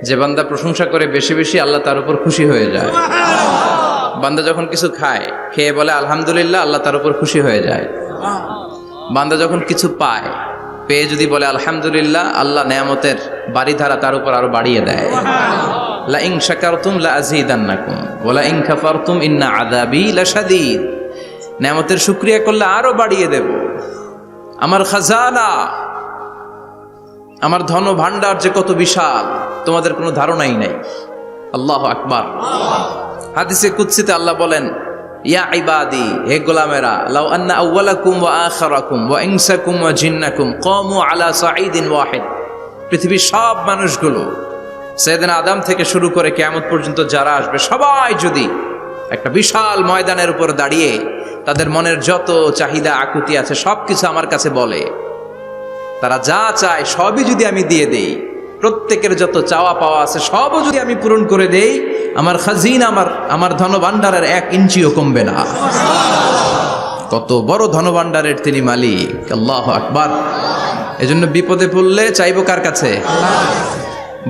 যে বান্দা প্রশংসা করে বেশি বেশি আল্লাহ তার উপর খুশি হয়ে যায়। বান্দা যখন কিছু খায়, খেয়ে বলে আলহামদুলিল্লাহ, আল্লাহ তার উপর খুশি হয়ে যায়। বান্দা যখন কিছু পায়, পেয়ে যদি বলে আলহামদুলিল্লাহ, আল্লাহ নেয়ামতের বাড়িধারা তার উপর আরো বাড়িয়ে দেয়। লা ইন শাকারতুম লা আযীদান্নাকুম ওয়া লা ইন কাফারতুম ইন্না আযাবী লাশাদীদ। নেয়ামতের শুকরিয়া করলে আরো বাড়িয়ে দেব। আমার খাজানা, আমার ধন ভান্ডার যে কত বিশাল তোমাদের কোনো ধারণাই নাই। আল্লাহু আকবার। হাদিসে কুদসিতে আল্লাহ বলেন, ইয়া ইবাদি, হে গোলামেরা, লাউ আন্না আউওয়ালাকুম ওয়া আখিরাকুম ওয়া ইনসাকুম ওয়া জিন্নাকুম কামু আলা সাঈদিন ওয়াহিদ। পৃথিবীর সব মানুষগুলো, সাইয়েদনা আদম থেকে শুরু করে কিয়ামত পর্যন্ত যারা আসবে, সবাই যদি একটা বিশাল ময়দানের উপর দাঁড়িয়ে তাদের মনের যত চাহিদা আকুতি আছে সবকিছু আমার কাছে বলে, তারা যা চায় সবই যদি আমি দিয়ে দেই, প্রত্যেকের যত চাওয়া পাওয়া আছে সবও যদি আমি পূরণ করে দেই, আমার খাজিনা, আমার ধনভাণ্ডারের 1 ইঞ্চিও কমবে না। কত বড় ধনভাণ্ডারের তিনি মালিক। আল্লাহু আকবার। এজন্য বিপদে পড়লে চাইবো কার কাছে?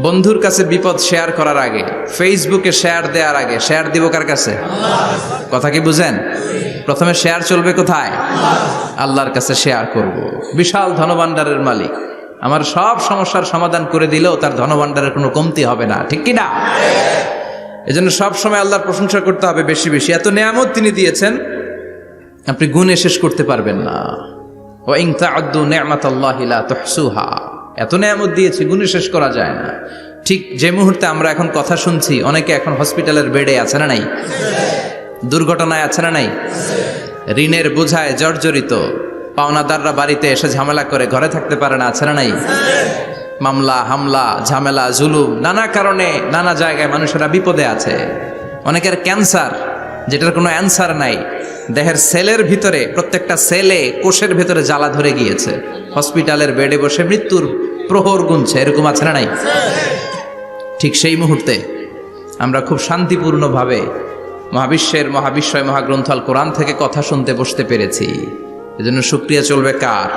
বন্ধুর কাছে বিপদ শেয়ার করার আগে, ফেসবুকে শেয়ার দেওয়ার আগে শেয়ার দিব কার কাছে? কথা কি বুঝেন? প্রথমে শেয়ার চলবে কোথায়? আল্লাহর কাছে শেয়ার করব। বিশাল ধনভাণ্ডারের মালিক আমার সব সমস্যার সমাধান করে দিলেও তার ধনভাণ্ডারের কোনো কমতি হবে না, ঠিক কি না? এজন্য সব সময় আল্লাহর প্রশংসা করতে হবে বেশি বেশি। এত নেয়ামত তিনি দিয়েছেন, আপনি গুণে শেষ করতে পারবেন না। ওয়া ইন তা'উদ্দু নি'মাতাল্লাহি লা তুহসুহা। এত নেয়ামত দিয়েছি, গুণে শেষ করা যায় না। ঠিক যে মুহূর্তে আমরা এখন কথা শুনছি, অনেকে এখন হসপিটালের বেডে আছে না নাই? দুর্ঘটনায় আছে না নাই? ঋণের বোঝায় জর্জরিত, পাওনাদাররা বাড়িতে এসে ঝামেলা করে ঘরে থাকতে পারে না, আছে না নাই? মামলা, হামলা, ঝামেলা, জুলুম, নানা কারণে নানা জায়গায় মানুষেরা বিপদে আছে। অনেকের ক্যান্সার, যেটার কোনো অ্যান্সার নাই। দেহের সেলের ভিতরে, প্রত্যেকটা সেলে, কোষের ভিতরে জ্বালা ধরে গিয়েছে, হসপিটালের বেডে বসে মৃত্যুর প্রহর গুনছে, এরকম আছে না নাই? ঠিক সেই মুহূর্তে আমরা খুব শান্তিপূর্ণভাবে মহাবিশ্বয় মহাগ্রন্থ আল কোরআন থেকে কথা শুনতে বসতে পেরেছি। এজন্য শুকরিয়া চলবে কার?